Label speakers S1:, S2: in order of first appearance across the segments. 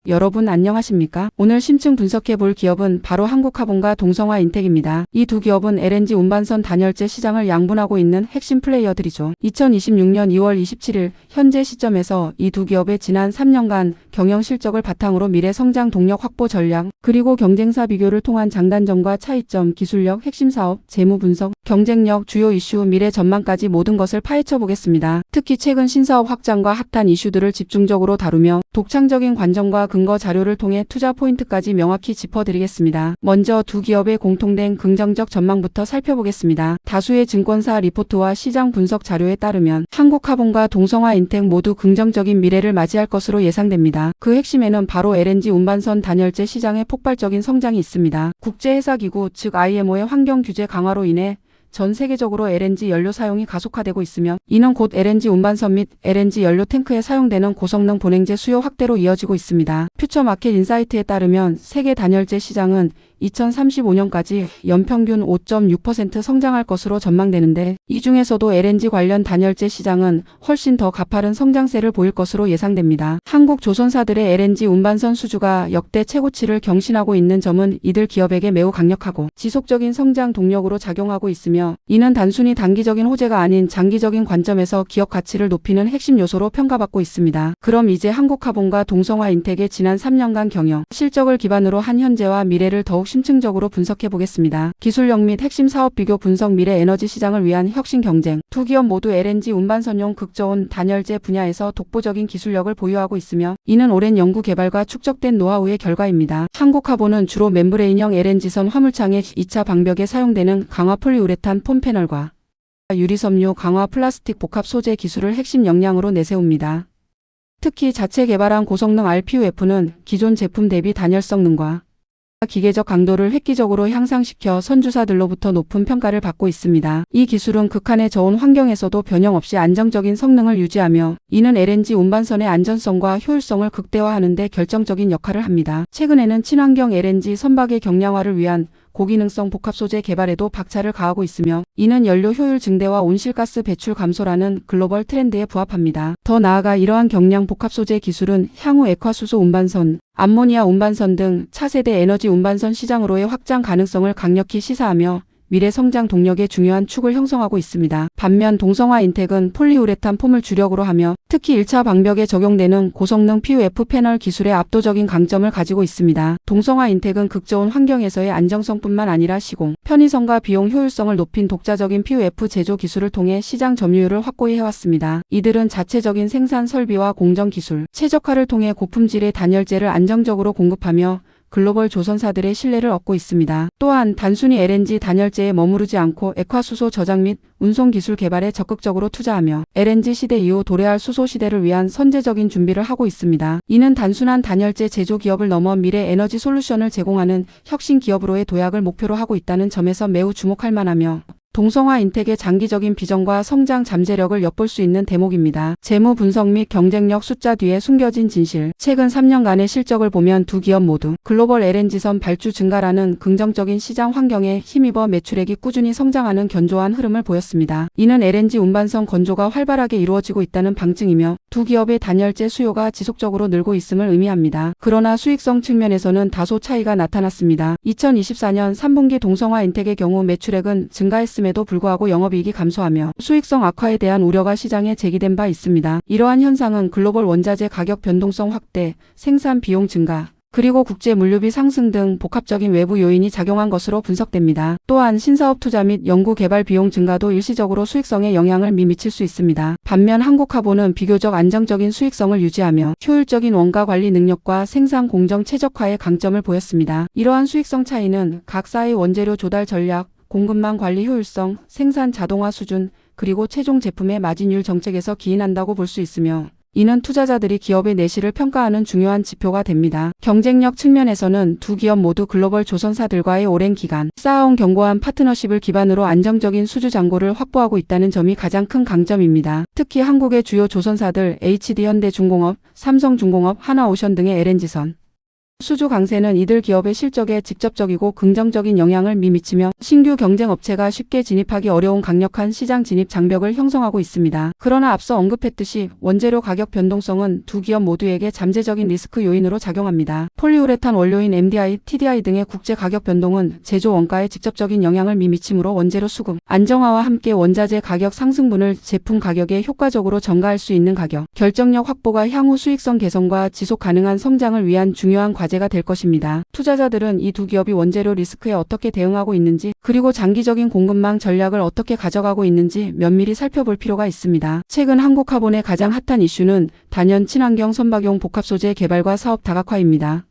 S1: 여러분 안녕하십니까? 오늘 심층 분석해 볼 기업은 바로 한국화본과 동성화인텍입니다. 이 두 기업은 LNG 운반선 단열재 시장을 양분하고 있는 핵심 플레이어들이죠. 2026년 2월 27일 현재 시점에서 이 두 기업의 지난 3년간 경영 실적을 바탕으로 미래 성장 동력 확보 전략, 그리고 경쟁사 비교를 통한 장단점과 차이점, 기술력, 핵심 사업, 재무 분석, 경쟁력, 주요 이슈, 미래 전망까지 모든 것을 파헤쳐 보겠습니다. 특히 최근 신사업 확장과 핫한 이슈들을 집중적으로 다루며 독창적인 관점과 근거 자료를 통해 투자 포인트까지 명확히 짚어드리겠습니다. 먼저 두 기업의 공통된 긍정적 전망부터 살펴보겠습니다. 다수의 증권사 리포트와 시장 분석 자료에 따르면 한국화본과 동성화인텍 모두 긍정적인 미래를 맞이할 것으로 예상됩니다. 그 핵심에는 바로 LNG 운반선 단열재 시장의 폭발적인 성장이 있습니다. 국제해사기구 즉 IMO의 환경 규제 강화로 인해 전 세계적으로 LNG 연료 사용이 가속화되고 있으며 이는 곧 LNG 운반선 및 LNG 연료 탱크에 사용되는 고성능 본행제 수요 확대로 이어지고 있습니다. 퓨처마켓 인사이트에 따르면 세계 단열재 시장은 2035년까지 연평균 5.6% 성장할 것으로 전망되는데 이 중에서도 LNG 관련 단열재 시장은 훨씬 더 가파른 성장세를 보일 것으로 예상됩니다. 한국 조선사들의 LNG 운반선 수주가 역대 최고치를 경신하고 있는 점은 이들 기업에게 매우 강력하고 지속적인 성장 동력으로 작용하고 있으며 이는 단순히 단기적인 호재가 아닌 장기적인 관점에서 기업 가치를 높이는 핵심 요소로 평가받고 있습니다. 그럼 이제 한국화본과 동성화인텍의 지난 3년간 경영, 실적을 기반으로 한 현재와 미래를 더욱 심층적으로 분석해 보겠습니다. 기술력 및 핵심 사업 비교 분석 미래 에너지 시장을 위한 혁신 경쟁. 두 기업 모두 LNG 운반선용 극저온 단열재 분야에서 독보적인 기술력을 보유하고 있으며 이는 오랜 연구 개발과 축적된 노하우의 결과입니다. 한국화본은 주로 멤브레인형 LNG선 화물창의 2차 방벽에 사용되는 강화 폴리우레탄 폼 패널과 유리섬유 강화 플라스틱 복합 소재 기술을 핵심 역량으로 내세웁니다. 특히 자체 개발한 고성능 RPUF는 기존 제품 대비 단열성 능과 기계적 강도를 획기적으로 향상시켜 선주사들로부터 높은 평가를 받고 있습니다. 이 기술은 극한의 저온 환경에서도 변형 없이 안정적인 성능을 유지하며 이는 LNG 운반선의 안전성과 효율성을 극대화하는 데 결정적인 역할을 합니다. 최근에는 친환경 LNG 선박의 경량화를 위한 고기능성 복합 소재 개발에도 박차를 가하고 있으며 이는 연료 효율 증대와 온실가스 배출 감소라는 글로벌 트렌드에 부합합니다. 더 나아가 이러한 경량 복합 소재 기술은 향후 액화수소 운반선, 암모니아 운반선 등 차세대 에너지 운반선 시장으로의 확장 가능성을 강력히 시사하며 미래 성장 동력의 중요한 축을 형성하고 있습니다. 반면 동성화인텍은 폴리우레탄 폼을 주력으로 하며 특히 1차 방벽에 적용되는 고성능 PUF 패널 기술의 압도적인 강점을 가지고 있습니다. 동성화인텍은 극저온 환경에서의 안정성뿐만 아니라 시공, 편의성과 비용 효율성을 높인 독자적인 PUF 제조 기술을 통해 시장 점유율을 확고히 해왔습니다. 이들은 자체적인 생산 설비와 공정 기술, 최적화를 통해 고품질의 단열재를 안정적으로 공급하며 글로벌 조선사들의 신뢰를 얻고 있습니다. 또한 단순히 LNG 단열재에 머무르지 않고 액화수소 저장 및 운송 기술 개발에 적극적으로 투자하며 LNG 시대 이후 도래할 수소 시대를 위한 선제적인 준비를 하고 있습니다. 이는 단순한 단열재 제조 기업을 넘어 미래 에너지 솔루션을 제공하는 혁신 기업으로의 도약을 목표로 하고 있다는 점에서 매우 주목할 만하며 동성화인텍의 장기적인 비전과 성장 잠재력을 엿볼 수 있는 대목입니다. 재무 분석 및 경쟁력 숫자 뒤에 숨겨진 진실. 최근 3년간의 실적을 보면 두 기업 모두 글로벌 LNG선 발주 증가라는 긍정적인 시장 환경에 힘입어 매출액이 꾸준히 성장하는 견조한 흐름을 보였습니다. 이는 LNG 운반선 건조가 활발하게 이루어지고 있다는 방증이며 두 기업의 단열재 수요가 지속적으로 늘고 있음을 의미합니다. 그러나 수익성 측면에서는 다소 차이가 나타났습니다. 2024년 3분기 동성화인텍의 경우 매출액은 증가했음에도 불구하고 영업이익이 감소하며 수익성 악화에 대한 우려가 시장에 제기된 바 있습니다. 이러한 현상은 글로벌 원자재 가격 변동성 확대, 생산 비용 증가, 그리고 국제 물류비 상승 등 복합적인 외부 요인이 작용한 것으로 분석됩니다. 또한 신사업 투자 및 연구 개발 비용 증가도 일시적으로 수익성에 영향을 미칠 수 있습니다. 반면 한국화본은 비교적 안정적인 수익성을 유지하며 효율적인 원가 관리 능력과 생산 공정 최적화의 강점을 보였습니다. 이러한 수익성 차이는 각사의 원재료 조달 전략, 공급망 관리 효율성, 생산 자동화 수준, 그리고 최종 제품의 마진율 정책에서 기인한다고 볼 수 있으며 이는 투자자들이 기업의 내실을 평가하는 중요한 지표가 됩니다. 경쟁력 측면에서는 두 기업 모두 글로벌 조선사들과의 오랜 기간 쌓아온 견고한 파트너십을 기반으로 안정적인 수주 잔고를 확보하고 있다는 점이 가장 큰 강점입니다. 특히 한국의 주요 조선사들 HD현대중공업, 삼성중공업, 하나오션 등의 LNG선 수주 강세는 이들 기업의 실적에 직접적이고 긍정적인 영향을 미치며 신규 경쟁 업체가 쉽게 진입하기 어려운 강력한 시장 진입 장벽을 형성하고 있습니다. 그러나 앞서 언급했듯이 원재료 가격 변동성은 두 기업 모두에게 잠재적인 리스크 요인으로 작용합니다. 폴리우레탄 원료인 MDI, TDI 등의 국제 가격 변동은 제조 원가에 직접적인 영향을 미치므로 원재료 수급 안정화와 함께 원자재 가격 상승분을 제품 가격에 효과적으로 전가할 수 있는 가격 결정력 확보가 향후 수익성 개선과 지속 가능한 성장을 위한 중요한 과제가 될 것입니다. 투자자들은 이 두 기업이 원재료 리스크에 어떻게 대응하고 있는지 그리고 장기적인 공급망 전략을 어떻게 가져가고 있는지 면밀히 살펴볼 필요가 있습니다. 최근 한국화본의 가장 핫한 이슈는 단연 친환경 선박용 복합소재 개발과 사업 다각화입니다.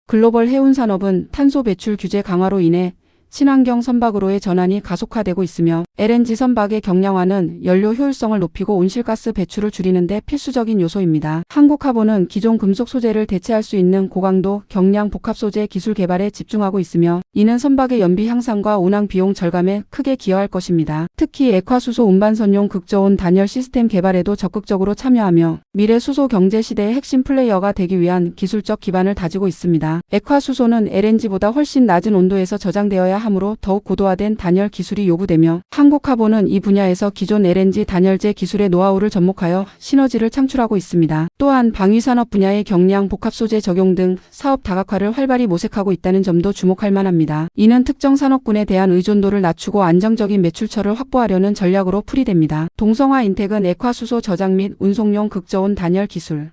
S1: 글로벌 해운 산업은 탄소 배출 규제 강화로 인해 친환경 선박으로의 전환이 가속화되고 있으며 LNG 선박의 경량화는 연료 효율성을 높이고 온실가스 배출을 줄이는 데 필수적인 요소입니다. 한국화본은 기존 금속 소재를 대체할 수 있는 고강도 경량 복합 소재 기술 개발에 집중하고 있으며 이는 선박의 연비 향상과 운항 비용 절감에 크게 기여할 것입니다. 특히 액화수소 운반선용 극저온 단열 시스템 개발에도 적극적으로 참여하며 미래 수소 경제 시대의 핵심 플레이어가 되기 위한 기술적 기반을 다지고 있습니다. 액화수소는 LNG보다 훨씬 낮은 온도에서 저장되어야 하므로 더욱 고도화된 단열 기술이 요구되며 한국화본은 이 분야에서 기존 LNG 단열재 기술의 노하우를 접목하여 시너지를 창출하고 있습니다. 또한 방위산업 분야의 경량 복합소재 적용 등 사업 다각화를 활발히 모색하고 있다는 점도 주목할 만합니다. 이는 특정 산업군에 대한 의존도를 낮추고 안정적인 매출처를 확보하려는 전략으로 풀이됩니다. 동성화 인텍은 액화수소 저장 및 운송용 극저온 단열 기술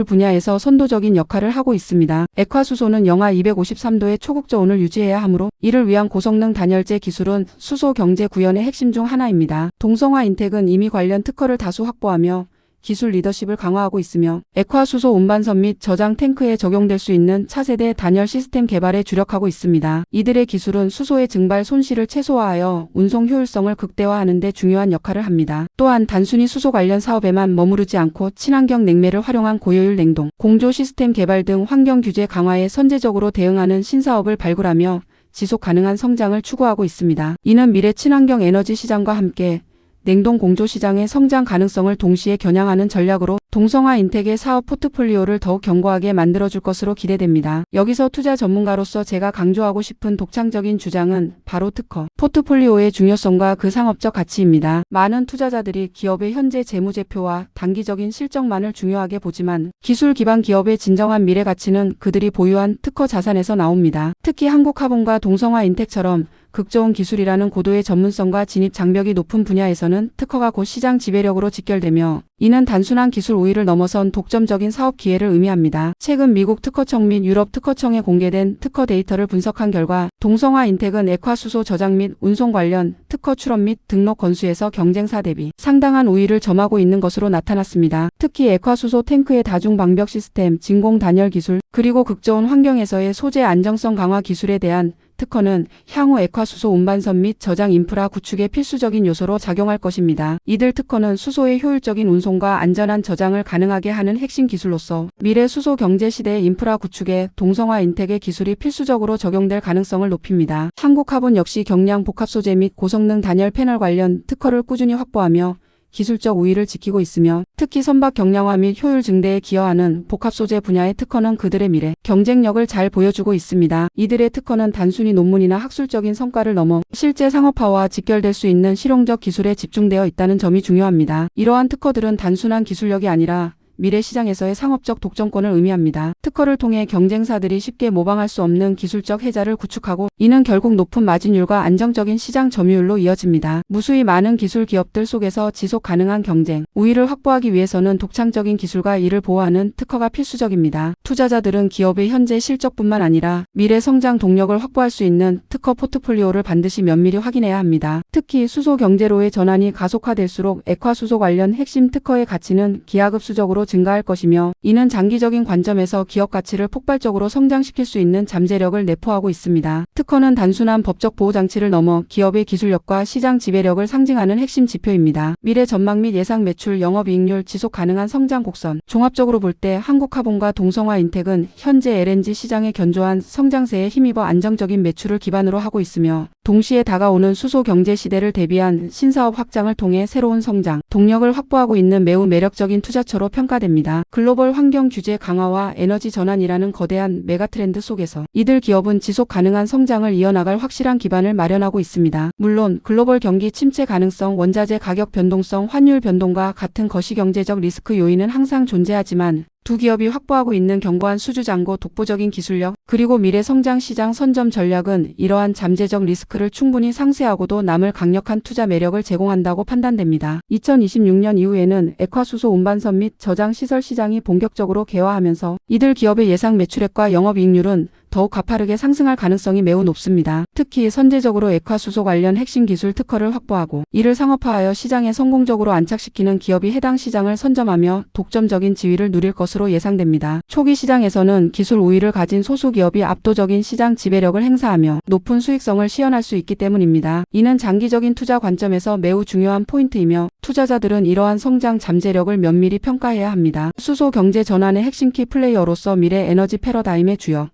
S1: 분야에서 선도적인 역할을 하고 있습니다. 액화수소는 영하 253도의 초극저온을 유지해야 하므로 이를 위한 고성능 단열재 기술은 수소 경제 구현의 핵심 중 하나입니다. 동성화 인텍은 이미 관련 특허를 다수 확보하며 기술 리더십을 강화하고 있으며 액화수소 운반선 및 저장 탱크에 적용될 수 있는 차세대 단열 시스템 개발에 주력하고 있습니다. 이들의 기술은 수소의 증발 손실을 최소화하여 운송 효율성을 극대화하는 데 중요한 역할을 합니다. 또한 단순히 수소 관련 사업에만 머무르지 않고 친환경 냉매를 활용한 고효율 냉동, 공조 시스템 개발 등 환경 규제 강화에 선제적으로 대응하는 신사업을 발굴하며 지속 가능한 성장을 추구하고 있습니다. 이는 미래 친환경 에너지 시장과 함께 냉동 공조 시장의 성장 가능성을 동시에 겨냥하는 전략으로 동성화 인텍의 사업 포트폴리오를 더욱 견고하게 만들어줄 것으로 기대됩니다. 여기서 투자 전문가로서 제가 강조하고 싶은 독창적인 주장은 바로 특허 포트폴리오의 중요성과 그 상업적 가치입니다. 많은 투자자들이 기업의 현재 재무제표와 단기적인 실적만을 중요하게 보지만 기술 기반 기업의 진정한 미래 가치는 그들이 보유한 특허 자산에서 나옵니다. 특히 한국화본과 동성화 인텍처럼 극저온 기술이라는 고도의 전문성과 진입 장벽이 높은 분야에서는 특허가 곧 시장 지배력으로 직결되며 이는 단순한 기술 우위를 넘어선 독점적인 사업 기회를 의미합니다. 최근 미국 특허청 및 유럽 특허청에 공개된 특허 데이터를 분석한 결과 동성화 인텍은 액화수소 저장 및 운송 관련 특허 출원 및 등록 건수에서 경쟁사 대비 상당한 우위를 점하고 있는 것으로 나타났습니다. 특히 액화수소 탱크의 다중 방벽 시스템, 진공 단열 기술, 그리고 극저온 환경에서의 소재 안정성 강화 기술에 대한 특허는 향후 액화수소 운반선 및 저장 인프라 구축의 필수적인 요소로 작용할 것입니다. 이들 특허는 수소의 효율적인 운송과 안전한 저장을 가능하게 하는 핵심 기술로서 미래 수소 경제 시대의 인프라 구축에 동성화 인텍의 기술이 필수적으로 적용될 가능성을 높입니다. 한국화본 역시 경량 복합소재 및 고성능 단열 패널 관련 특허를 꾸준히 확보하며 기술적 우위를 지키고 있으며 특히 선박 경량화 및 효율 증대에 기여하는 복합소재 분야의 특허는 그들의 미래 경쟁력을 잘 보여주고 있습니다. 이들의 특허는 단순히 논문이나 학술적인 성과를 넘어 실제 상업화와 직결될 수 있는 실용적 기술에 집중되어 있다는 점이 중요합니다. 이러한 특허들은 단순한 기술력이 아니라 미래 시장에서의 상업적 독점권을 의미합니다. 특허를 통해 경쟁사들이 쉽게 모방할 수 없는 기술적 혜자를 구축하고 이는 결국 높은 마진율과 안정적인 시장 점유율로 이어집니다. 무수히 많은 기술 기업들 속에서 지속 가능한 경쟁, 우위를 확보하기 위해서는 독창적인 기술과 이를 보호하는 특허가 필수적입니다. 투자자들은 기업의 현재 실적뿐만 아니라 미래 성장 동력을 확보할 수 있는 특허 포트폴리오를 반드시 면밀히 확인해야 합니다. 특히 수소 경제로의 전환이 가속화될수록 액화수소 관련 핵심 특허의 가치는 기하급수적으로 증가할 것이며 이는 장기적인 관점에서 기업 가치를 폭발적으로 성장시킬 수 있는 잠재력을 내포하고 있습니다. 특허는 단순한 법적 보호장치를 넘어 기업의 기술력과 시장 지배력을 상징하는 핵심 지표입니다. 미래 전망 및 예상 매출, 영업이익률, 지속 가능한 성장 곡선. 종합적으로 볼 때 한국화본과 동성화 인텍은 현재 LNG 시장의 견조한 성장세에 힘입어 안정적인 매출을 기반으로 하고 있으며 동시에 다가오는 수소 경제 시대를 대비한 신사업 확장을 통해 새로운 성장, 동력을 확보하고 있는 매우 매력적인 투자처로 평가됩니다. 평가됩니다. 글로벌 환경 규제 강화와 에너지 전환이라는 거대한 메가트렌드 속에서 이들 기업은 지속 가능한 성장을 이어나갈 확실한 기반을 마련하고 있습니다. 물론 글로벌 경기 침체 가능성, 원자재 가격 변동성, 환율 변동과 같은 거시경제적 리스크 요인은 항상 존재하지만 두 기업이 확보하고 있는 견고한 수주 잔고, 독보적인 기술력, 그리고 미래 성장 시장 선점 전략은 이러한 잠재적 리스크를 충분히 상쇄하고도 남을 강력한 투자 매력을 제공한다고 판단됩니다. 2026년 이후에는 액화수소 운반선 및 저장 시설 시장이 본격적으로 개화하면서 이들 기업의 예상 매출액과 영업이익률은 더욱 가파르게 상승할 가능성이 매우 높습니다. 특히 선제적으로 액화수소 관련 핵심 기술 특허를 확보하고 이를 상업화하여 시장에 성공적으로 안착시키는 기업이 해당 시장을 선점하며 독점적인 지위를 누릴 것으로 예상됩니다. 초기 시장에서는 기술 우위를 가진 소수 기업이 압도적인 시장 지배력을 행사하며 높은 수익성을 시현할 수 있기 때문입니다. 이는 장기적인 투자 관점에서 매우 중요한 포인트이며 투자자들은 이러한 성장 잠재력을 면밀히 평가해야 합니다. 수소 경제 전환의 핵심 키 플레이어로서 미래 에너지 패러다임의 주역.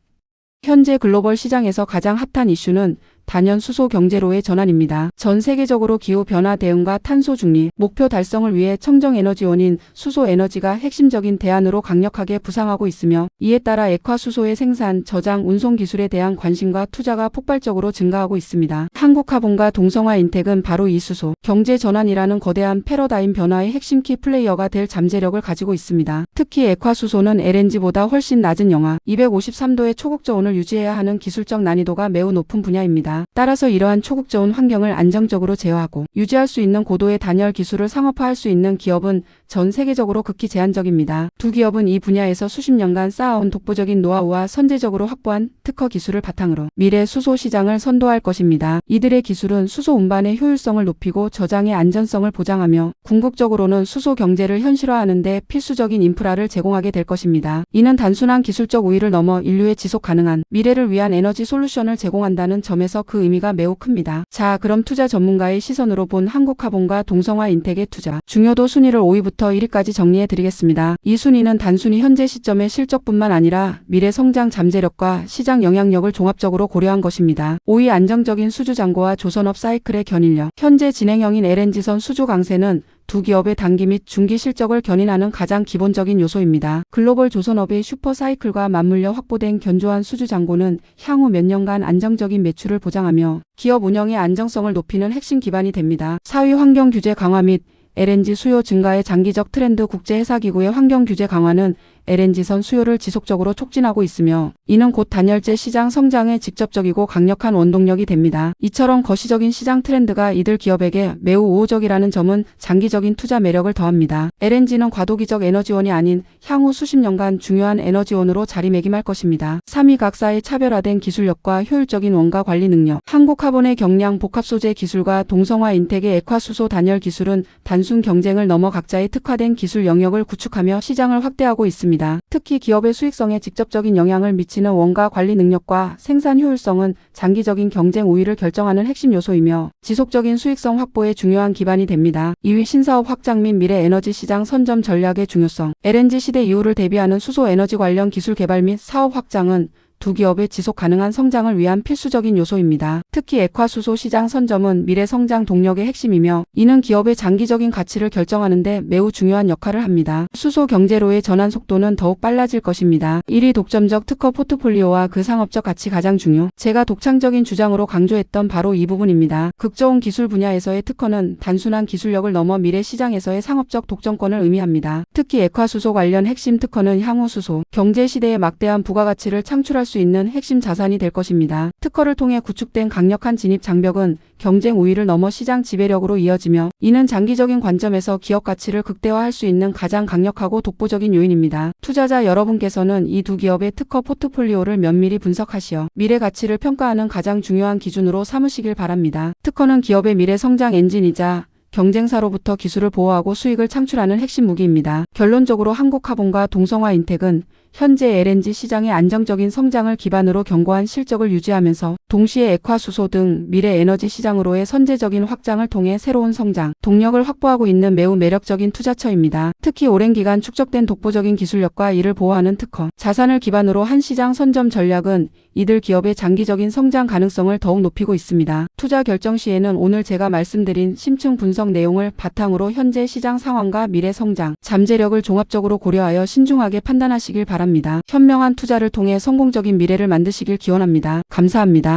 S1: 현재 글로벌 시장에서 가장 핫한 이슈는 단연 수소 경제로의 전환입니다. 전 세계적으로 기후 변화 대응과 탄소 중립 목표 달성을 위해 청정 에너지원인 수소 에너지가 핵심적인 대안으로 강력하게 부상하고 있으며 이에 따라 액화수소의 생산, 저장, 운송 기술에 대한 관심과 투자가 폭발적으로 증가하고 있습니다. 한국화본과 동성화인텍은 바로 이 수소 경제 전환이라는 거대한 패러다임 변화의 핵심 키 플레이어가 될 잠재력을 가지고 있습니다. 특히 액화수소는 LNG보다 훨씬 낮은 영하 253도의 초국저온을 유지해야 하는 기술적 난이도가 매우 높은 분야입니다. 따라서 이러한 초국저온 환경을 안정적으로 제어하고 유지할 수 있는 고도의 단열 기술을 상업화할 수 있는 기업은 전 세계적으로 극히 제한적입니다. 두 기업은 이 분야에서 수십 년간 쌓아온 독보적인 노하우와 선제적으로 확보한 특허 기술을 바탕으로 미래 수소 시장을 선도할 것입니다. 이들의 기술은 수소 운반의 효율성을 높이고 저장의 안전성을 보장하며 궁극적으로는 수소 경제를 현실화하는 데 필수적인 인프라를 제공하게 될 것입니다. 이는 단순한 기술적 우위를 넘어 인류의 지속 가능한 미래를 위한 에너지 솔루션을 제공한다는 점에서 그 의미가 매우 큽니다. 자, 그럼 투자 전문가의 시선으로 본 한국화본과 동성화인텍의 투자 중요도 순위를 5위부터 1위까지 정리해 드리겠습니다. 이 순위는 단순히 현재 시점의 실적뿐만 아니라 미래 성장 잠재력과 시장 영향력을 종합적으로 고려한 것입니다. 5위 안정적인 수주 잔고와 조선업 사이클의 견인력. 현재 진행형인 LNG선 수주 강세는 두 기업의 단기 및 중기 실적을 견인하는 가장 기본적인 요소입니다. 글로벌 조선업의 슈퍼 사이클과 맞물려 확보된 견조한 수주 잔고는 향후 몇 년간 안정적인 매출을 보장하며 기업 운영의 안정성을 높이는 핵심 기반이 됩니다. 4위 환경 규제 강화 및 LNG 수요 증가의 장기적 트렌드. 국제회사기구의 환경 규제 강화는 LNG선 수요를 지속적으로 촉진하고 있으며 이는 곧 단열재 시장 성장에 직접적이고 강력한 원동력이 됩니다. 이처럼 거시적인 시장 트렌드가 이들 기업에게 매우 우호적이라는 점은 장기적인 투자 매력을 더합니다. LNG는 과도기적 에너지원이 아닌 향후 수십 년간 중요한 에너지원으로 자리매김할 것입니다. 3위 각사의 차별화된 기술력과 효율적인 원가 관리 능력. 한국화본의 경량 복합소재 기술과 동성화인텍의 액화수소 단열 기술은 단순 경쟁을 넘어 각자의 특화된 기술 영역을 구축하며 시장을 확대하고 있습니다. 특히 기업의 수익성에 직접적인 영향을 미치는 원가 관리 능력과 생산 효율성은 장기적인 경쟁 우위를 결정하는 핵심 요소이며 지속적인 수익성 확보의 중요한 기반이 됩니다. 2위 신사업 확장 및 미래 에너지 시장 선점 전략의 중요성. LNG 시대 이후를 대비하는 수소 에너지 관련 기술 개발 및 사업 확장은 두 기업의 지속 가능한 성장을 위한 필수적인 요소입니다. 특히 액화수소 시장 선점은 미래 성장 동력의 핵심이며 이는 기업의 장기적인 가치를 결정하는 데 매우 중요한 역할을 합니다. 수소 경제로의 전환 속도는 더욱 빨라질 것입니다. 1위 독점적 특허 포트폴리오와 그 상업적 가치 가장 중요. 제가 독창적인 주장으로 강조했던 바로 이 부분입니다. 극저온 기술 분야에서의 특허는 단순한 기술력을 넘어 미래 시장에서의 상업적 독점권을 의미합니다. 특히 액화수소 관련 핵심 특허는 향후 수소 경제 시대에 막대한 부가가치를 창출할 수 있는 핵심 자산이 될 것입니다. 특허를 통해 구축된 강력한 진입 장벽은 경쟁 우위를 넘어 시장 지배력으로 이어지며 이는 장기적인 관점에서 기업 가치를 극대화할 수 있는 가장 강력하고 독보적인 요인입니다. 투자자 여러분께서는 이 두 기업의 특허 포트폴리오를 면밀히 분석하시어 미래 가치를 평가하는 가장 중요한 기준으로 삼으시길 바랍니다. 특허는 기업의 미래 성장 엔진이자 경쟁사로부터 기술을 보호하고 수익을 창출하는 핵심 무기입니다. 결론적으로 한국화본과 동성화인텍은 현재 LNG 시장의 안정적인 성장을 기반으로 견고한 실적을 유지하면서 동시에 액화수소 등 미래 에너지 시장으로의 선제적인 확장을 통해 새로운 성장 동력을 확보하고 있는 매우 매력적인 투자처입니다. 특히 오랜 기간 축적된 독보적인 기술력과 이를 보호하는 특허, 자산을 기반으로 한 시장 선점 전략은 이들 기업의 장기적인 성장 가능성을 더욱 높이고 있습니다. 투자 결정 시에는 오늘 제가 말씀드린 심층 분석 내용을 바탕으로 현재 시장 상황과 미래 성장, 잠재력을 종합적으로 고려하여 신중하게 판단하시길 바랍니다. 현명한 투자를 통해 성공적인 미래를 만드시길 기원합니다. 감사합니다.